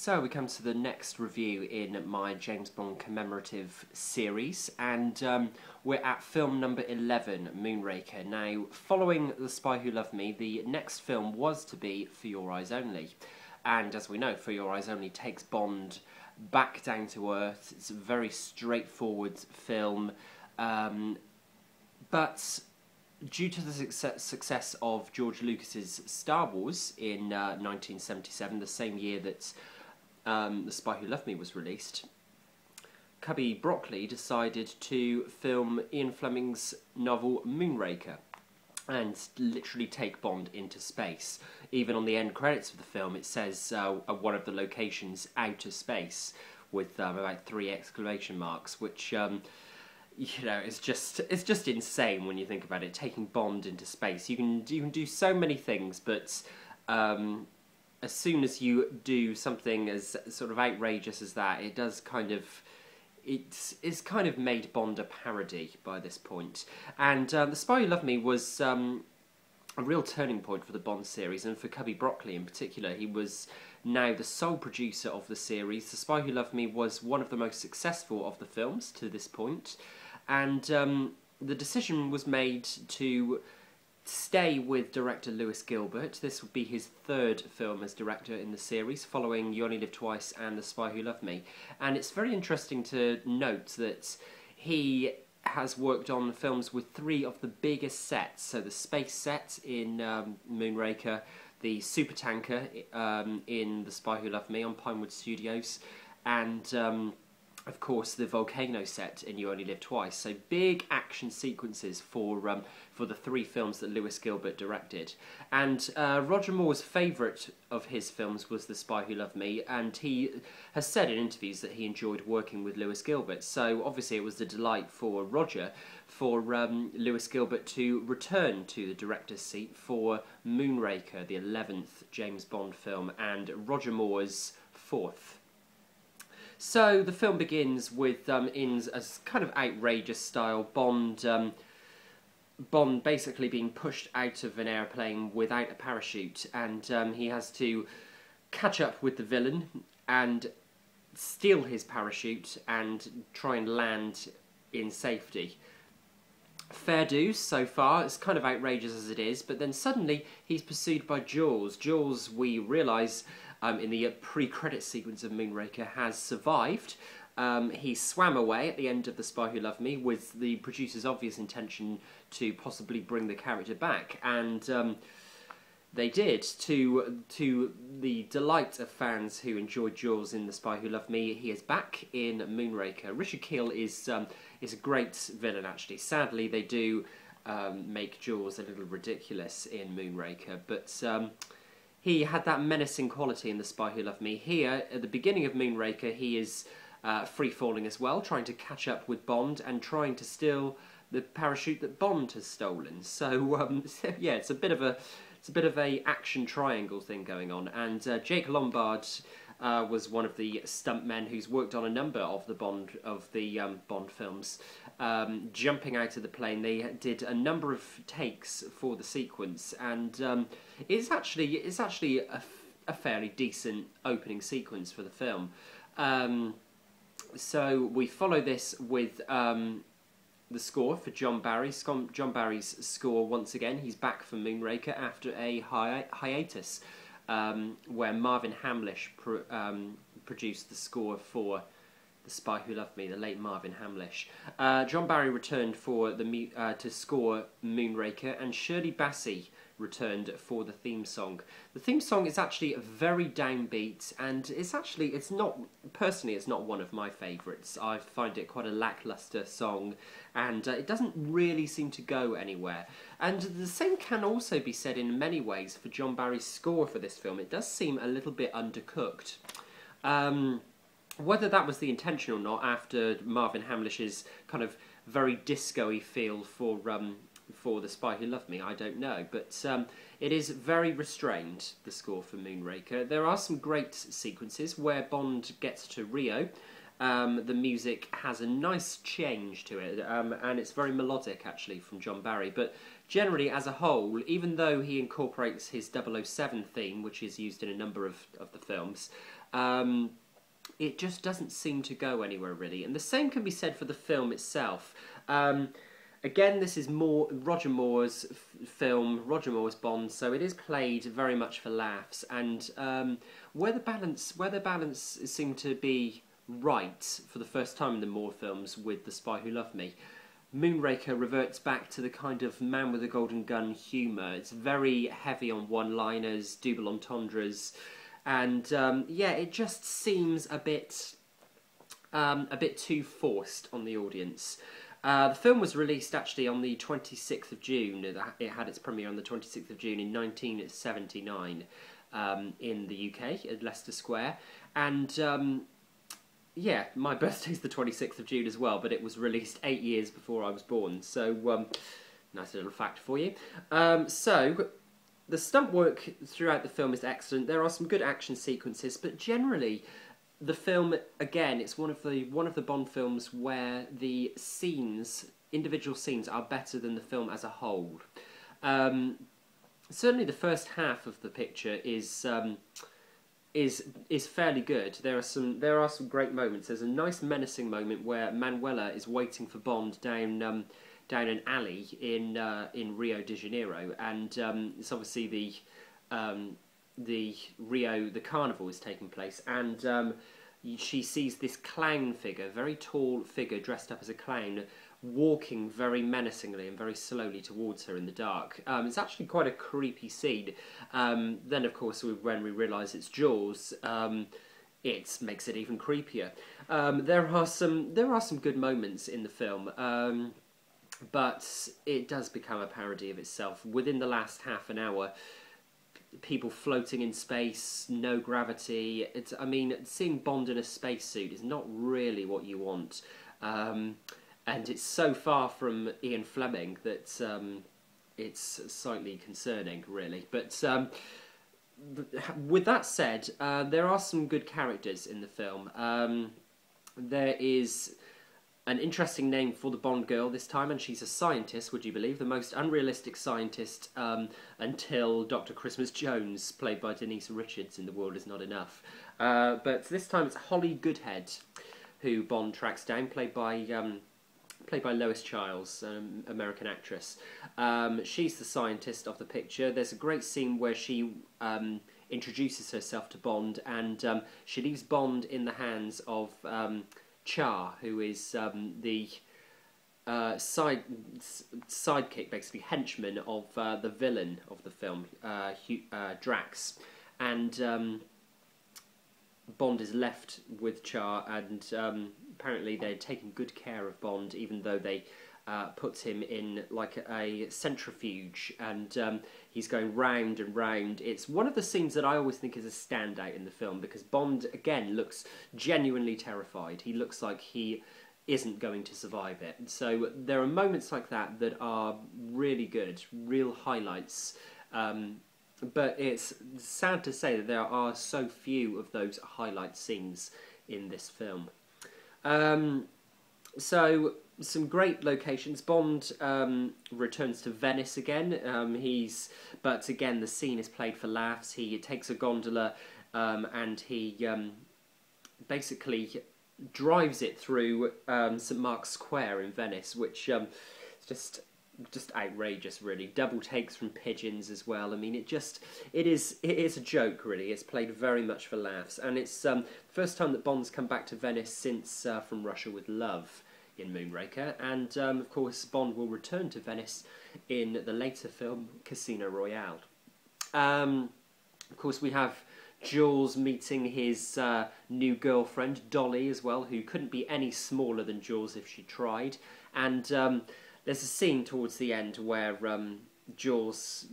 So we come to the next review in my James Bond commemorative series, and we're at film number 11, Moonraker. Now, following The Spy Who Loved Me, the next film was to be For Your Eyes Only. And as we know, For Your Eyes Only takes Bond back down to earth. It's a very straightforward film, but due to the success of George Lucas's Star Wars in 1977, the same year that The Spy Who Loved Me was released, Cubby Broccoli decided to film Ian Fleming's novel Moonraker and literally take Bond into space. Even on the end credits of the film, it says one of the locations outer space with about 3 exclamation marks, which you know, it's just insane when you think about it. Taking Bond into space, you can do so many things, but as soon as you do something as sort of outrageous as that, it does kind of, it's kind of made Bond a parody by this point. And The Spy Who Loved Me was a real turning point for the Bond series, and for Cubby Broccoli in particular. He was now the sole producer of the series. The Spy Who Loved Me was one of the most successful of the films to this point, and the decision was made to stay with director Lewis Gilbert. This would be his 3rd film as director in the series, following You Only Live Twice and The Spy Who Loved Me. And it's very interesting to note that he has worked on films with 3 of the biggest sets. So the space set in Moonraker, the supertanker in The Spy Who Loved Me on Pinewood Studios, and of course the volcano set in You Only Live Twice. So big action sequences for the 3 films that Lewis Gilbert directed. And Roger Moore's favourite of his films was The Spy Who Loved Me, and he has said in interviews that he enjoyed working with Lewis Gilbert. So obviously it was a delight for Roger, for Lewis Gilbert to return to the director's seat for Moonraker, the 11th James Bond film, and Roger Moore's 4th. So the film begins with, in a kind of outrageous style, Bond basically being pushed out of an airplane without a parachute, and he has to catch up with the villain and steal his parachute and try and land in safety. Fair dues so far. It's kind of outrageous as it is, but then suddenly he's pursued by Jules. Jules, we realise in the pre-credit sequence of Moonraker, has survived. He swam away at the end of The Spy Who Loved Me with the producer's obvious intention to possibly bring the character back, and they did, to the delight of fans who enjoyed Jules in The Spy Who Loved Me. He is back in Moonraker. Richard Kiel is a great villain, actually. Sadly, they do make Jules a little ridiculous in Moonraker, but he had that menacing quality in The Spy Who Loved Me. Here, at the beginning of Moonraker, he is free-falling as well, trying to catch up with Bond and trying to steal the parachute that Bond has stolen. So, yeah, it's a bit of a action triangle thing going on. And Jake Lombard was one of the stuntmen who's worked on a number of the Bond films. Jumping out of the plane, they did a number of takes for the sequence, and it's actually a fairly decent opening sequence for the film. So we follow this with the score for John Barry. John Barry's score once again. He's back for Moonraker after a hiatus, where Marvin Hamlish produced the score for The Spy Who Loved Me, the late Marvin Hamlish. John Barry returned for to score Moonraker, and Shirley Bassey returned for the theme song. The theme song is actually very downbeat, and it's not one of my favourites. I find it quite a lacklustre song, and it doesn't really seem to go anywhere. And the same can also be said in many ways for John Barry's score for this film. It does seem a little bit undercooked. Whether that was the intention or not, after Marvin Hamlish's kind of very disco-y feel for The Spy Who Loved Me, I don't know. But it is very restrained, the score for Moonraker. There are some great sequences where Bond gets to Rio. The music has a nice change to it, and it's very melodic, actually, from John Barry. But generally, as a whole, even though he incorporates his 007 theme, which is used in a number of the films, It just doesn't seem to go anywhere really, and the same can be said for the film itself. Again, this is more Roger Moore's film, Roger Moore's Bond, so it is played very much for laughs, and where the balance seemed to be right for the first time in the Moore films with The Spy Who Loved Me, Moonraker reverts back to the kind of man with a golden gun humour. It's very heavy on one-liners, double entendres, and yeah, it just seems a bit too forced on the audience. The film was released actually on the 26th of June. It had its premiere on the 26th of June in 1979 in the UK at Leicester Square, and yeah, my birthday's the 26th of June as well, but it was released 8 years before I was born, so nice little fact for you. So, the stunt work throughout the film is excellent. There are some good action sequences, but generally, the film, again, it's one of the Bond films where the individual scenes, are better than the film as a whole. Certainly, the first half of the picture is fairly good. There are some great moments. There's a nice menacing moment where Manuela is waiting for Bond down an alley in Rio de Janeiro, and it's obviously the carnival is taking place, and she sees this clown figure, very tall figure dressed up as a clown, walking very menacingly and very slowly towards her in the dark. It's actually quite a creepy scene. Then, of course, when we realise it's Jaws, it makes it even creepier. There are some good moments in the film, but it does become a parody of itself. Within the last half an hour, people floating in space, no gravity. I mean, seeing Bond in a spacesuit is not really what you want. And it's so far from Ian Fleming that it's slightly concerning, really. But with that said, there are some good characters in the film. There is an interesting name for the Bond girl this time, and she's a scientist, would you believe? The most unrealistic scientist until Dr. Christmas Jones, played by Denise Richards in The World Is Not Enough. But this time it's Holly Goodhead, who Bond tracks down, played by Lois Chiles, an American actress. She's the scientist of the picture. There's a great scene where she introduces herself to Bond, and she leaves Bond in the hands of Char, who is the sidekick, basically henchman of the villain of the film, Drax. And Bond is left with Char, and apparently they're taking good care of Bond, even though they put him in like a centrifuge, and he's going round and round. It's one of the scenes that I always think is a standout in the film, because Bond, again, looks genuinely terrified. He looks like he isn't going to survive it. So there are moments like that that are really good, real highlights. But it's sad to say that there are so few of those highlight scenes in this film. So some great locations. Bond returns to Venice again. But again, the scene is played for laughs. He takes a gondola and he basically drives it through St. Mark's Square in Venice, which is just outrageous, really. Double takes from pigeons as well. I mean, it is a joke, really. It's played very much for laughs, and it's the first time that Bond's come back to Venice since From Russia with Love in Moonraker, and of course Bond will return to Venice in the later film Casino Royale. Of course, we have Jules meeting his new girlfriend Dolly as well, who couldn't be any smaller than Jules if she tried, and there's a scene towards the end where Jules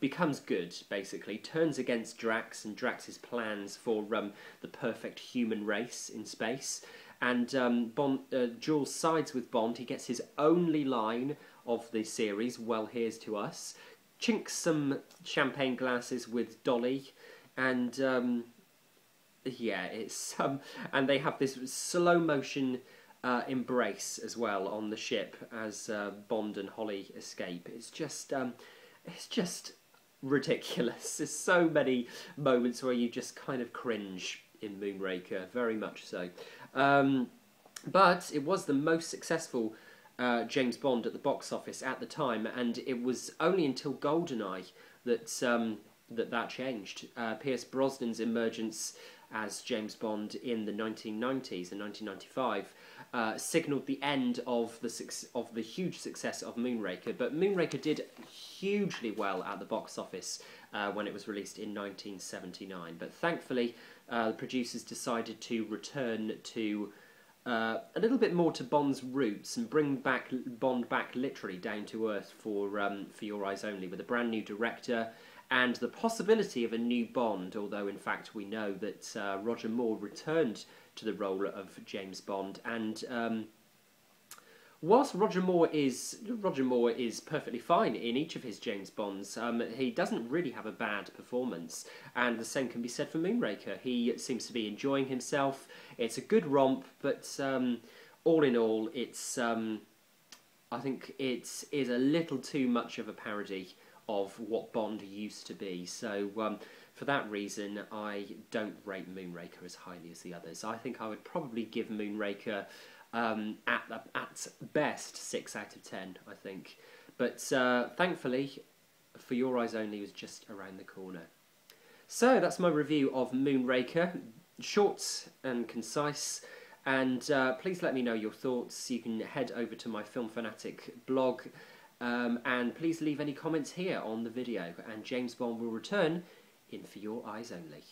becomes good, basically, turns against Drax and Drax's plans for the perfect human race in space, and Jules sides with Bond. He gets his only line of the series, "Well, here's to us," chinks some champagne glasses with Dolly, and yeah, it's and they have this slow motion embrace as well on the ship as Bond and Holly escape. It's just ridiculous. There's so many moments where you just kind of cringe. in Moonraker, very much so. But it was the most successful James Bond at the box office at the time, and it was only until GoldenEye that changed. Pierce Brosnan's emergence as James Bond in the 1990s, in 1995, signalled the end of the huge success of Moonraker. But Moonraker did hugely well at the box office when it was released in 1979. But thankfully, the producers decided to return to a little bit more to Bond's roots and bring Bond back literally down to earth for Your Eyes Only, with a brand new director and the possibility of a new Bond, although in fact we know that Roger Moore returned to the role of James Bond, and whilst Roger Moore is perfectly fine in each of his James Bonds, he doesn't really have a bad performance, and the same can be said for Moonraker. He seems to be enjoying himself. It's a good romp, but all in all, it's I think it is a little too much of a parody of what Bond used to be. So for that reason, I don't rate Moonraker as highly as the others. I think I would probably give Moonraker at best 6 out of 10, I think. But thankfully, For Your Eyes Only was just around the corner. So that's my review of Moonraker. Short and concise. And please let me know your thoughts. You can head over to my Film Fanatic blog. And please leave any comments here on the video, and James Bond will return in For Your Eyes Only.